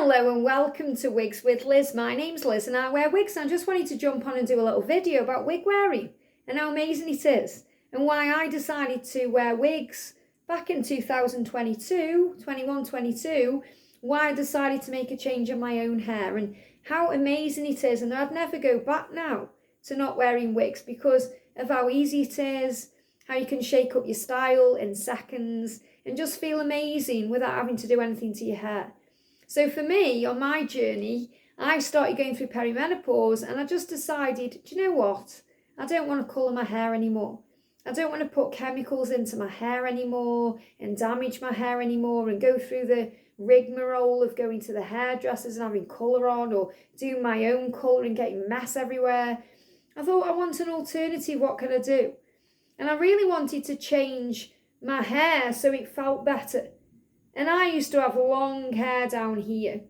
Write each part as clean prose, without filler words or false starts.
Hello and welcome to Wigs with Liz. My name's Liz and I wear wigs. I just wanted to jump on and do a little video about wig wearing and how amazing it is and why I decided to wear wigs back in 2022, why I decided to make a change in my own hair and how amazing it is, and I'd never go back now to not wearing wigs because of how easy it is, how you can shake up your style in seconds and just feel amazing without having to do anything to your hair. So for me, on my journey, I started going through perimenopause and I just decided, do you know what? I don't want to colour my hair anymore. I don't want to put chemicals into my hair anymore and damage my hair anymore and go through the rigmarole of going to the hairdressers and having colour on or doing my own colour and getting mess everywhere. I thought, I want an alternative, what can I do? And I really wanted to change my hair so it felt better. And I used to have long hair down here.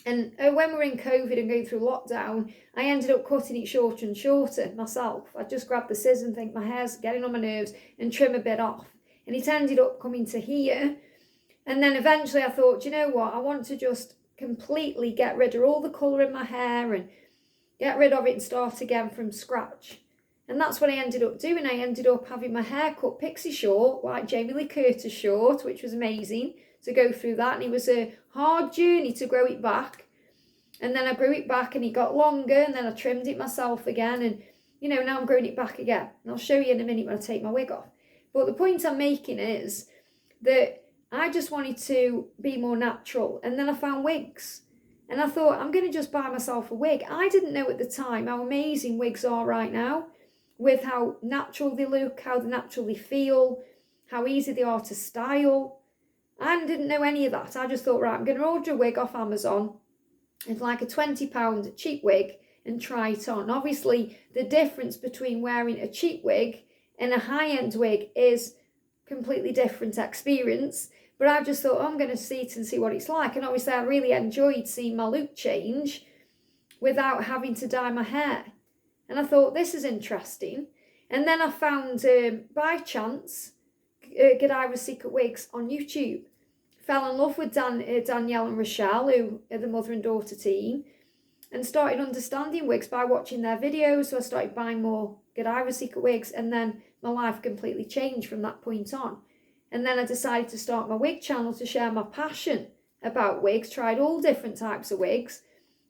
And when we were in COVID and going through lockdown, I ended up cutting it shorter and shorter myself. I just grabbed the scissors and think my hair's getting on my nerves and trim a bit off. And it ended up coming to here. And then eventually I thought, you know what? I want to just completely get rid of all the colour in my hair and get rid of it and start again from scratch. And that's what I ended up doing. I ended up having my hair cut pixie short, like Jamie Lee Curtis short, which was amazing to go through that. And it was a hard journey to grow it back. And then I grew it back and it got longer and then I trimmed it myself again. And, now I'm growing it back again. And I'll show you in a minute when I take my wig off. But the point I'm making is that I just wanted to be more natural. And then I found wigs. And I thought, I'm going to just buy myself a wig. I didn't know at the time how amazing wigs are right now, with how natural they look, how natural they feel, how easy they are to style. I didn't know any of that. I just thought, right, I'm going to order a wig off Amazon. It's like a £20 cheap wig and try it on. Obviously, the difference between wearing a cheap wig and a high-end wig is completely different experience. But I just thought, I'm going to see it and see what it's like. And obviously, I really enjoyed seeing my look change without having to dye my hair. And I thought, this is interesting. And then I found, by chance, Daiiy Secret Wigs on YouTube. Fell in love with Danielle and Rochelle, who are the mother and daughter team, and started understanding wigs by watching their videos. So I started buying more Daiiy Secret Wigs, and then my life completely changed from that point on. And then I decided to start my wig channel to share my passion about wigs, tried all different types of wigs,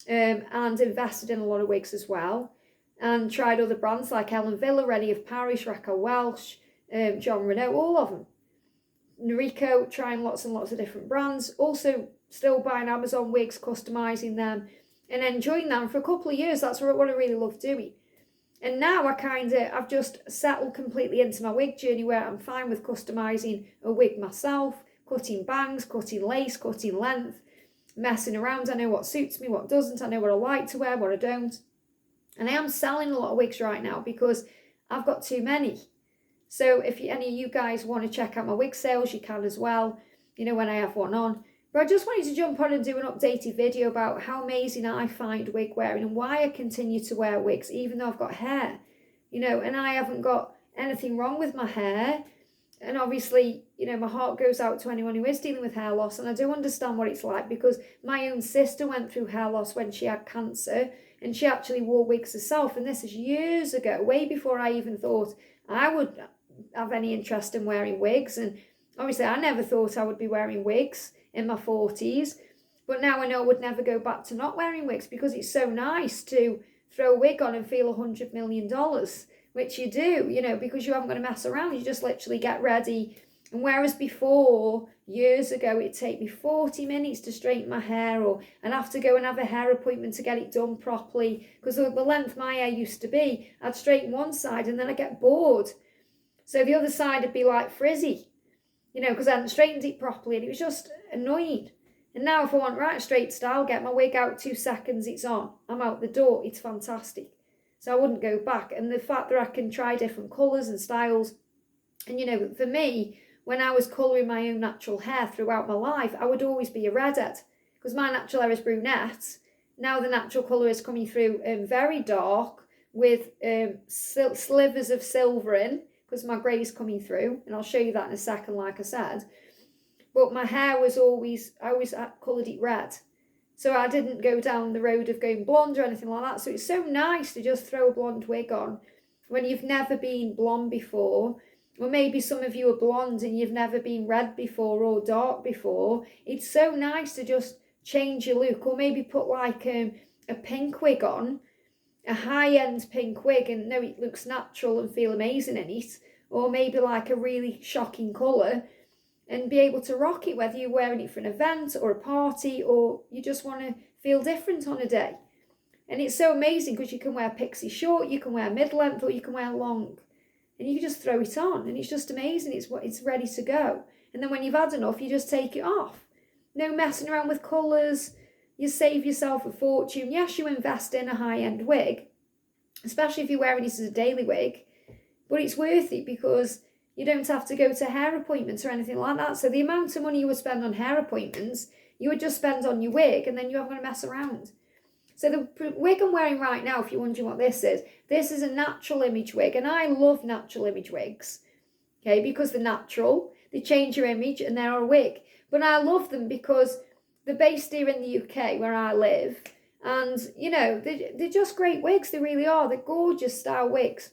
and invested in a lot of wigs as well. And tried other brands like Ellen Villa, Rennie of Paris, Raquel Welch, John Renault, all of them. Noriko, trying lots and lots of different brands. Also still buying Amazon wigs, customising them and enjoying them for a couple of years. That's what I really love doing. And now I've just settled completely into my wig journey where I'm fine with customising a wig myself, cutting bangs, cutting lace, cutting length, messing around. I know what suits me, what doesn't. I know what I like to wear, what I don't. And I am selling a lot of wigs right now because I've got too many. So if any of you guys want to check out my wig sales, you can as well, when I have one on. But I just wanted to jump on and do an updated video about how amazing I find wig wearing and why I continue to wear wigs, even though I've got hair, and I haven't got anything wrong with my hair. And obviously, my heart goes out to anyone who is dealing with hair loss. And I do understand what it's like because my own sister went through hair loss when she had cancer. And she actually wore wigs herself. And this is years ago, way before I even thought I would have any interest in wearing wigs. And obviously, I never thought I would be wearing wigs in my 40s. But now I know I would never go back to not wearing wigs because it's so nice to throw a wig on and feel $100 million, which you do, because you haven't got to mess around. You just literally get ready. And whereas before, years ago, it'd take me 40 minutes to straighten my hair, or I'd have to go and have a hair appointment to get it done properly. Because of the length my hair used to be, I'd straighten one side and then I'd get bored. So the other side would be like frizzy, because I hadn't straightened it properly and it was just annoying. And now if I want right straight style, get my wig out 2 seconds, it's on. I'm out the door, it's fantastic. So I wouldn't go back. And the fact that I can try different colours and styles, and for me, when I was colouring my own natural hair throughout my life, I would always be a redhead because my natural hair is brunette. Now the natural colour is coming through very dark with slivers of silver in because my grey is coming through. And I'll show you that in a second, like I said. But my hair was I always coloured it red. So I didn't go down the road of going blonde or anything like that. So it's so nice to just throw a blonde wig on when you've never been blonde before. Or maybe some of you are blonde and you've never been red before or dark before. It's so nice to just change your look, or maybe put like a pink wig on, a high-end pink wig, and know it looks natural and feel amazing in it. Or maybe like a really shocking colour and be able to rock it, whether you're wearing it for an event or a party, or you just want to feel different on a day. And it's so amazing because you can wear pixie short, you can wear mid-length, or you can wear long. And you can just throw it on, and it's just amazing. It's ready to go. And then when you've had enough, you just take it off. No messing around with colours. You save yourself a fortune. Yes, you invest in a high-end wig, especially if you're wearing it as a daily wig, but it's worth it because you don't have to go to hair appointments or anything like that. So the amount of money you would spend on hair appointments, you would just spend on your wig, and then you're not going to mess around. So the wig I'm wearing right now, if you're wondering what this is a natural image wig. And I love natural image wigs, okay, because they're natural, they change your image, and they're a wig. But I love them because they're based here in the UK where I live. And, you know, they're just great wigs, they really are. They're gorgeous style wigs.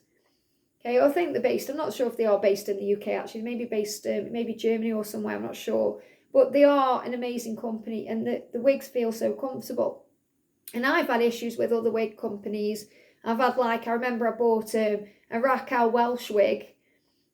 Okay, I think they're based, I'm not sure if they are based in the UK actually, maybe based, maybe Germany or somewhere, I'm not sure. But they are an amazing company, and the wigs feel so comfortable. And I've had issues with other wig companies. I've had, like, I remember I bought a Raquel Welsh wig,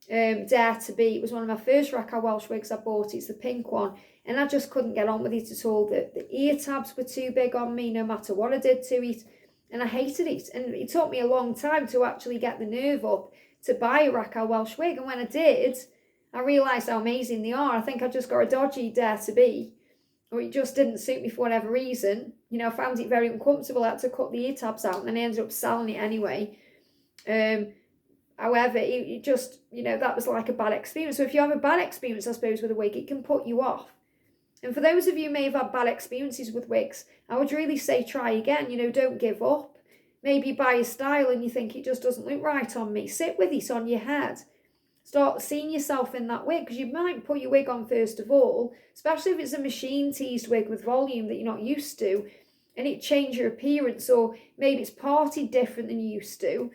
Dare to Be. It was one of my first Raquel Welsh wigs I bought. It's the pink one. And I just couldn't get on with it at all. The ear tabs were too big on me no matter what I did to it. And I hated it. And it took me a long time to actually get the nerve up to buy a Raquel Welsh wig. And when I did, I realised how amazing they are. I think I just got a dodgy Dare to Be, or it just didn't suit me for whatever reason. You know, I found it very uncomfortable. I had to cut the ear tabs out, and then I ended up selling it anyway. However, it just, you know, that was like a bad experience. So if you have a bad experience, I suppose, with a wig, it can put you off. And for those of you who may have had bad experiences with wigs, I would really say try again. You know, don't give up. Maybe you buy a style and you think it just doesn't look right on me. Sit with it on your head. Start seeing yourself in that wig, because you might put your wig on first of all, especially if it's a machine teased wig with volume that you're not used to, and it change your appearance, or maybe it's parted different than you used to,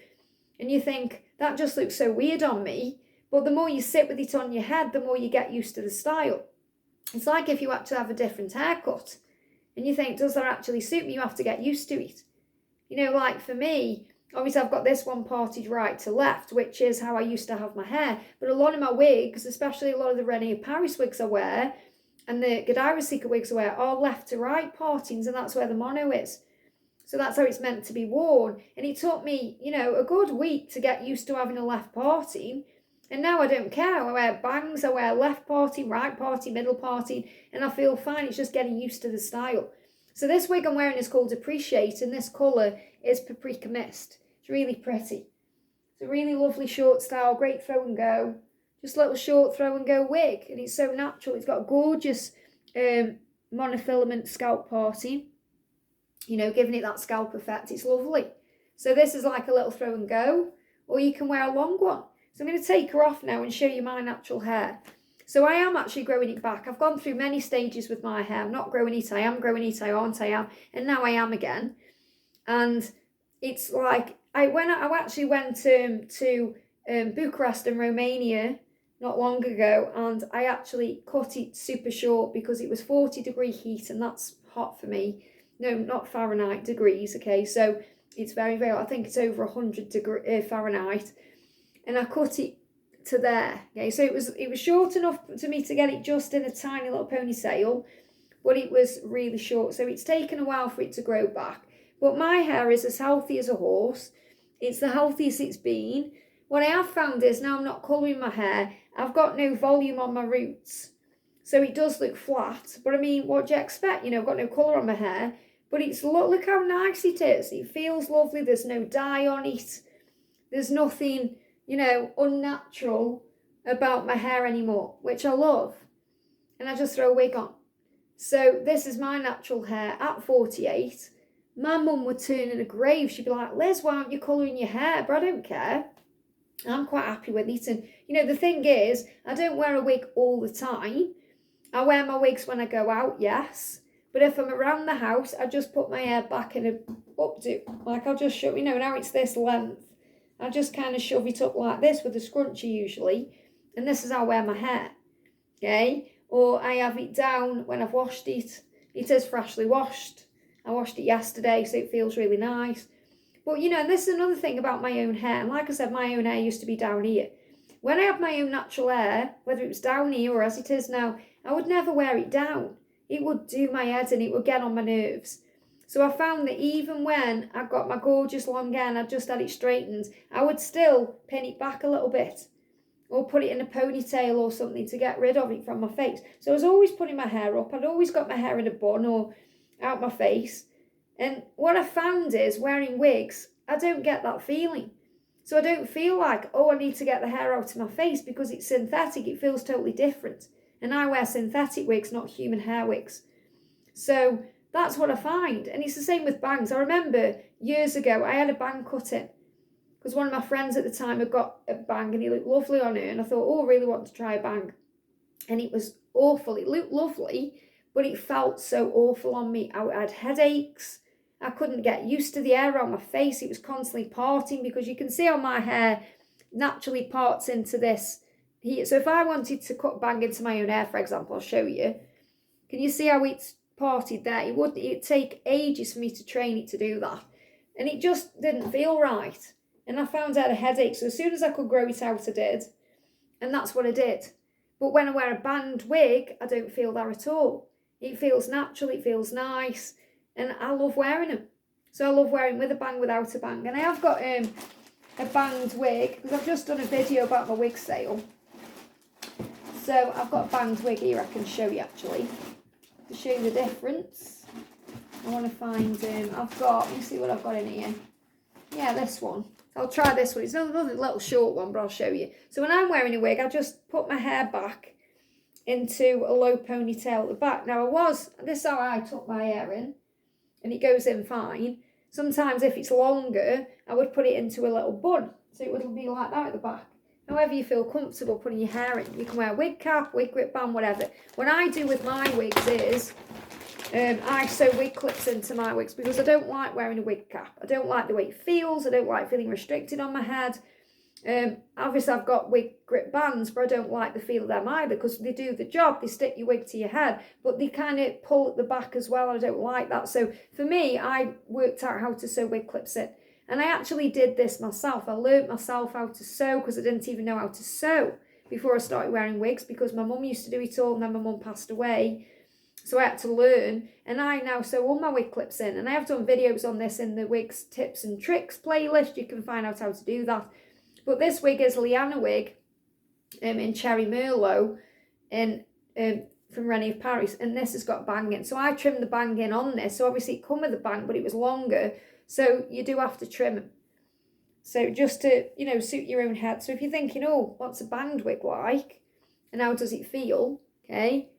and you think, that just looks so weird on me. But the more you sit with it on your head, the more you get used to the style. It's like if you had to have a different haircut, and you think, does that actually suit me? You have to get used to it. You know, like for me, obviously I've got this one parted right to left, which is how I used to have my hair. But a lot of my wigs, especially a lot of the Rene Paris wigs I wear, and the Daiiy Seeker wigs I wear, are left to right partings, and that's where the mono is. So that's how it's meant to be worn. And it took me, you know, a good week to get used to having a left parting. And now I don't care. I wear bangs, I wear left parting, right parting, middle parting, and I feel fine. It's just getting used to the style. So this wig I'm wearing is called Appreciate, and this colour is Paprika Mist. It's really pretty. It's a really lovely short style, great throw and go. Just a little short throw and go wig, and it's so natural. It's got gorgeous monofilament scalp parting, you know, giving it that scalp effect. It's lovely. So this is like a little throw and go, or you can wear a long one. So I'm going to take her off now and show you my natural hair. So I am actually growing it back. I've gone through many stages with my hair. I'm not growing it, I am growing it, I aren't, I am. And now I am again. And it's like, I actually went to Bucharest in Romania not long ago, and I actually cut it super short because it was 40-degree heat, and that's hot for me. No, not Fahrenheit, degrees, okay? So it's very, very hot. I think it's over 100 Fahrenheit. And I cut it to there, okay? So it was short enough to me to get it just in a tiny little ponytail, but it was really short. So it's taken a while for it to grow back. But my hair is as healthy as a horse. It's the healthiest it's been. What I have found is now I'm not colouring my hair. I've got no volume on my roots. So it does look flat. But I mean, what do you expect? You know, I've got no colour on my hair. But it's look how nice it is. It feels lovely. There's no dye on it. There's nothing, you know, unnatural about my hair anymore, which I love. And I just throw a wig on. So this is my natural hair at 48. My mum would turn in a grave. She'd be like, Liz, why aren't you colouring your hair? But I don't care. I'm quite happy with it. And, you know, the thing is, I don't wear a wig all the time. I wear my wigs when I go out, yes. But if I'm around the house, I just put my hair back in a updo. Like I'll just shove, now it's this length. I just kind of shove it up like this with a scrunchie usually. And this is how I wear my hair. Okay? Or I have it down when I've washed it. It is freshly washed. I washed it yesterday, so it feels really nice. But, and this is another thing about my own hair. And like I said, my own hair used to be down here. When I had my own natural hair, whether it was down here or as it is now, I would never wear it down. It would do my head and it would get on my nerves. So I found that even when I got my gorgeous long hair and I just had it straightened, I would still pin it back a little bit or put it in a ponytail or something to get rid of it from my face. So I was always putting my hair up. I'd always got my hair in a bun or out my face. And what I found is wearing wigs, I don't get that feeling. So I don't feel like, I need to get the hair out of my face because it's synthetic. It feels totally different. And I wear synthetic wigs, not human hair wigs. So that's what I find. And it's the same with bangs. I remember years ago, I had a bang cut in because one of my friends at the time had got a bang and he looked lovely on her. And I thought, I really want to try a bang. And it was awful. It looked lovely, but it felt so awful on me. I had headaches. I couldn't get used to the hair on my face. It was constantly parting because you can see how my hair naturally parts into this here. So if I wanted to cut bang into my own hair, for example, I'll show you. Can you see how it's parted there? It'd take ages for me to train it to do that. And it just didn't feel right. And I found I had a headache. So as soon as I could grow it out, I did. And that's what I did. But when I wear a banged wig, I don't feel that at all. It feels natural. It feels nice. And I love wearing them. So I love wearing with a bang, without a bang. And I have got a banged wig because I've just done a video about my wig sale. So I've got a banged wig here I can show you actually. To show you the difference. I want to find, let me see what I've got in here. Yeah, this one. I'll try this one. It's another little short one, but I'll show you. So when I'm wearing a wig, I just put my hair back into a low ponytail at the back. Now this is how I tuck my hair in. And it goes in fine. Sometimes if it's longer, I would put it into a little bun. So it would be like that at the back. However you feel comfortable putting your hair in. You can wear a wig cap, wig grip band, whatever. What I do with my wigs is, I sew wig clips into my wigs because I don't like wearing a wig cap. I don't like the way it feels. I don't like feeling restricted on my head. Obviously I've got wig grip bands, but I don't like the feel of them either because they do the job. They stick your wig to your head, but they kind of pull at the back as well. I don't like that. So for me, I worked out how to sew wig clips in. And I actually did this myself. I learnt myself how to sew because I didn't even know how to sew before I started wearing wigs because my mum used to do it all and then my mum passed away. So I had to learn, and I now sew all my wig clips in. And I have done videos on this in the Wigs Tips and Tricks playlist. You can find out how to do that. But this wig is Liana wig in Cherry Merlot from Rennie of Paris. And this has got banging. So I trimmed the banging on this. So obviously it come with a bang, but it was longer. So you do have to trim them. So just to, suit your own head. So if you're thinking, what's a banged wig like? And how does it feel? Okay.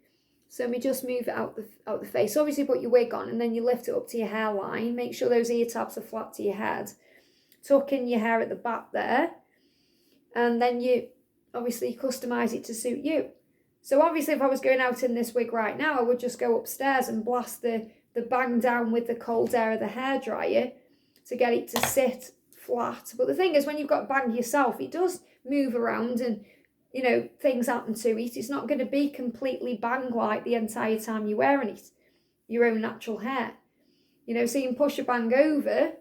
So let me just move it out the face. Obviously put your wig on and then you lift it up to your hairline. Make sure those ear tabs are flat to your head. Tuck in your hair at the back there. And then you obviously customise it to suit you. So obviously if I was going out in this wig right now, I would just go upstairs and blast the bang down with the cold air of the hairdryer to get it to sit flat. But the thing is, when you've got bang yourself, it does move around and, things happen to it. It's not going to be completely bang-like the entire time you're wearing it, your own natural hair. So you can push a bang over,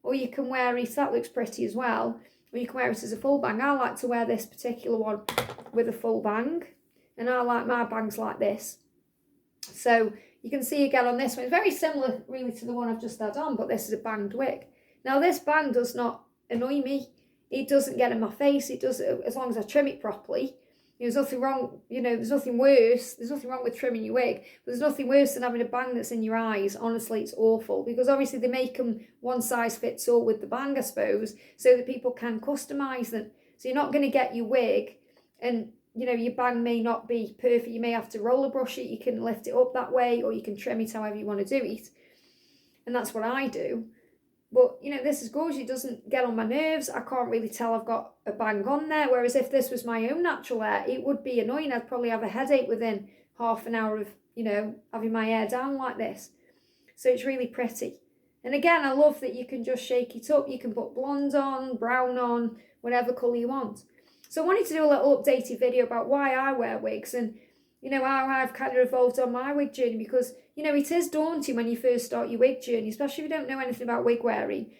or you can wear it, that looks pretty as well, or you can wear it as a full bang. I like to wear this particular one with a full bang, and I like my bangs like this. So you can see again on this one, it's very similar really to the one I've just had on, but this is a banged wig. Now this bang does not annoy me. It doesn't get in my face. It does, as long as I trim it properly. There's nothing wrong, there's nothing worse. There's nothing wrong with trimming your wig. But there's nothing worse than having a bang that's in your eyes. Honestly, it's awful. Because obviously they make them one size fits all with the bang, I suppose, so that people can customise them. So you're not going to get your wig and, your bang may not be perfect. You may have to roller brush it. You can lift it up that way, or you can trim it however you want to do it. And that's what I do. But, this is gorgeous. It doesn't get on my nerves. I can't really tell I've got a bang on there. Whereas if this was my own natural hair, it would be annoying. I'd probably have a headache within half an hour of, you know, having my hair down like this. So it's really pretty. And again, I love that you can just shake it up. You can put blonde on, brown on, whatever colour you want. So I wanted to do a little updated video about why I wear wigs and, you know, how I've kind of evolved on my wig journey, because, you know, it is daunting when you first start your wig journey, especially if you don't know anything about wig wearing.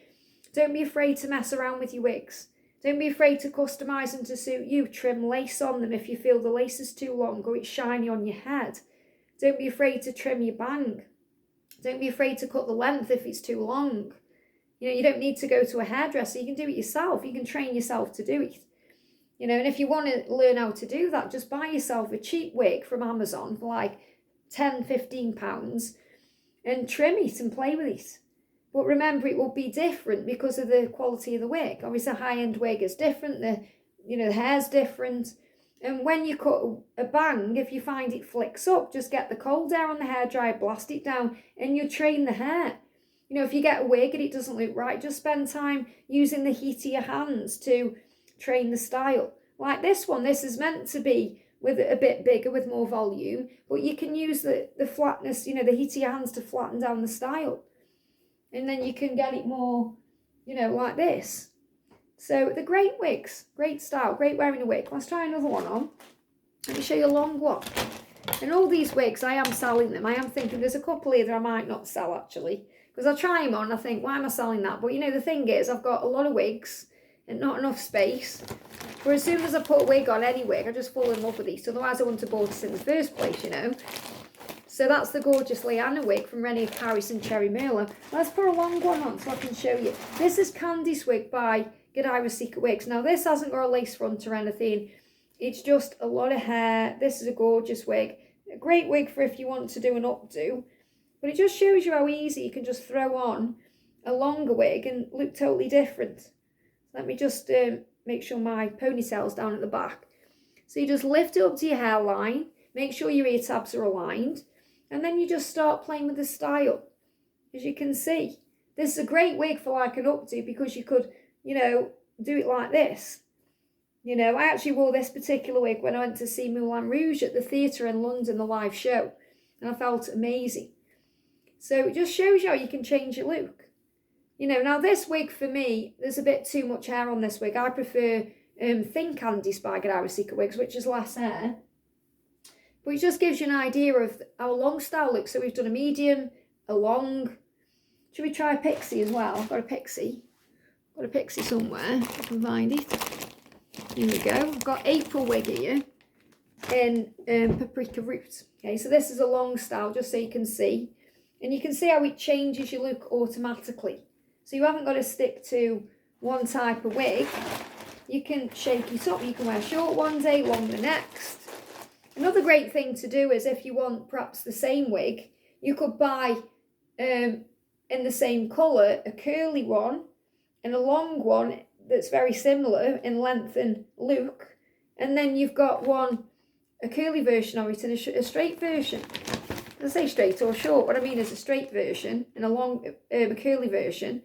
Don't be afraid to mess around with your wigs. Don't be afraid to customise them to suit you. Trim lace on them if you feel the lace is too long or it's shiny on your head. Don't be afraid to trim your bang. Don't be afraid to cut the length if it's too long. You know, you don't need to go to a hairdresser. You can do it yourself. You can train yourself to do it. You know, and if you want to learn how to do that, just buy yourself a cheap wig from Amazon for like £10, £15 and trim it and play with it. But remember, it will be different because of the quality of the wig. Obviously, a high-end wig is different. The hair's different. And when you cut a bang, if you find it flicks up, just get the cold air on the hairdryer, blast it down, and you train the hair. You know, if you get a wig and it doesn't look right, just spend time using the heat of your hands to train the style. Like this one, this is meant to be with a bit bigger, with more volume, but you can use the flatness, you know, the heat of your hands to flatten down the style. And then you can get it more, you know, like this. So they're great wigs, great style, great wearing a wig. Let's try another one on. Let me show you a long one. And all these wigs, I am selling them. I am thinking there's a couple here that I might not sell actually. Because I try them on, I think, why am I selling that? But you know, the thing is, I've got a lot of wigs and not enough space. But as soon as I put a wig on, any wig, I just fall in love with these. Otherwise I wouldn't have bought it in the first place, you know. So that's the gorgeous Leanna wig from Rennie Harris and Cherry Merlin. Let's put a long one on so I can show you. This is Candy's wig by Daiiy Secret Wigs. Now this hasn't got a lace front or anything. It's just a lot of hair. This is a gorgeous wig. A great wig for if you want to do an updo. But it just shows you how easy you can just throw on a longer wig and look totally different. Let me just make sure my ponytail's down at the back. So you just lift it up to your hairline. Make sure your ear tabs are aligned. And then you just start playing with the style. As you can see, this is a great wig for like an updo because you could, you know, do it like this. You know, I actually wore this particular wig when I went to see Moulin Rouge at the theatre in London, the live show. And I felt amazing. So it just shows you how you can change your look. You know, now this wig for me, there's a bit too much hair on this wig. I prefer Thin Candy by Daiiy Secret Wigs, which is less hair. But it just gives you an idea of our long style look. So we've done a medium, a long. Should we try a pixie as well? I've got a pixie. Got a pixie somewhere. I can find it. Here we go. I've got April wig here in Paprika Root. Okay, so this is a long style, just so you can see. And you can see how it changes your look automatically. So you haven't got to stick to one type of wig. You can shake it up. You can wear short one day, long the next. Another great thing to do is if you want perhaps the same wig, you could buy in the same colour a curly one and a long one that's very similar in length and look. And then you've got a curly version of it and a straight version. I say straight or short, what I mean is a straight version and a curly version.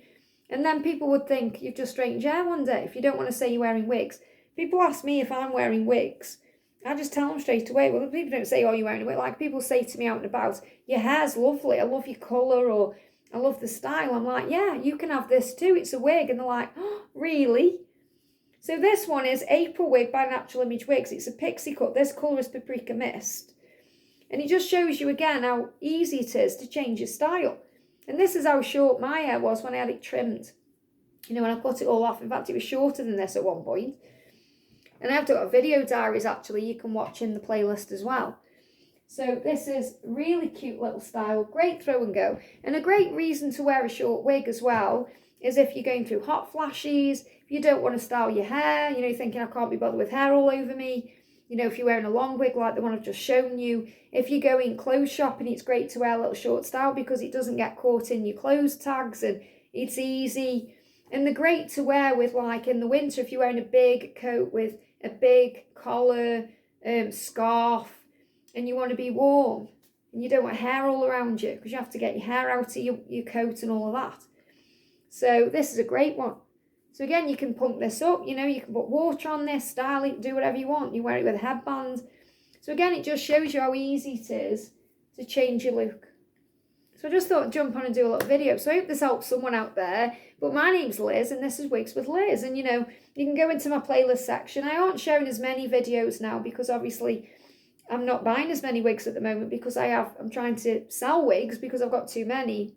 And then people would think you've just straightened your hair one day if you don't want to say you're wearing wigs. People ask me if I'm wearing wigs. I just tell them straight away. Well, people don't say, oh, you're wearing a wig. Like people say to me out and about, your hair's lovely. I love your colour or I love the style. I'm like, yeah, you can have this too. It's a wig. And they're like, oh, really? So this one is April wig by Natural Image Wigs. It's a pixie cut. This colour is Paprika Mist. And it just shows you again how easy it is to change your style. And this is how short my hair was when I had it trimmed. You know, when I cut it all off. In fact, it was shorter than this at one point. And I've got video diaries actually you can watch in the playlist as well. So this is really cute little style, great throw and go. And a great reason to wear a short wig as well is if you're going through hot flashes, if you don't want to style your hair, you know, you're thinking I can't be bothered with hair all over me. You know, if you're wearing a long wig like the one I've just shown you. If you're going clothes shopping, it's great to wear a little short style because it doesn't get caught in your clothes tags and it's easy. And they're great to wear with like in the winter if you're wearing a big coat with a big collar, scarf, and you want to be warm and you don't want hair all around you because you have to get your hair out of your coat and all of that. So this is a great one. So again, you can pump this up, you know, you can put water on this, style it, do whatever you want. You wear it with a headband. So again, it just shows you how easy it is to change your look. So I just thought I'd jump on and do a little video. So I hope this helps someone out there. But my name's Liz and this is Wigs with Liz. And you know, you can go into my playlist section. I aren't sharing as many videos now because obviously I'm not buying as many wigs at the moment because I'm trying to sell wigs because I've got too many.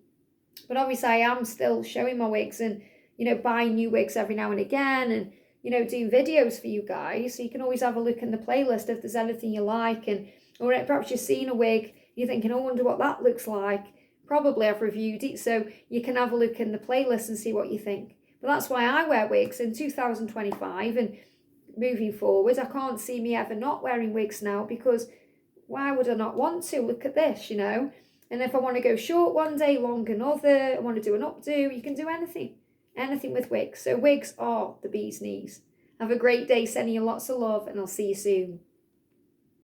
But obviously I am still showing my wigs and, you know, buying new wigs every now and again and, you know, doing videos for you guys. So you can always have a look in the playlist if there's anything you like. And or perhaps you've seen a wig, you're thinking, oh, I wonder what that looks like. Probably I've reviewed it, so you can have a look in the playlist and see what you think. But that's why I wear wigs in 2025 and moving forward. I can't see me ever not wearing wigs now because why would I not want to? Look at this, you know. And if I want to go short one day, long another, I want to do an updo, you can do anything with wigs. So wigs are the bee's knees. Have a great day, sending you lots of love, and I'll see you soon.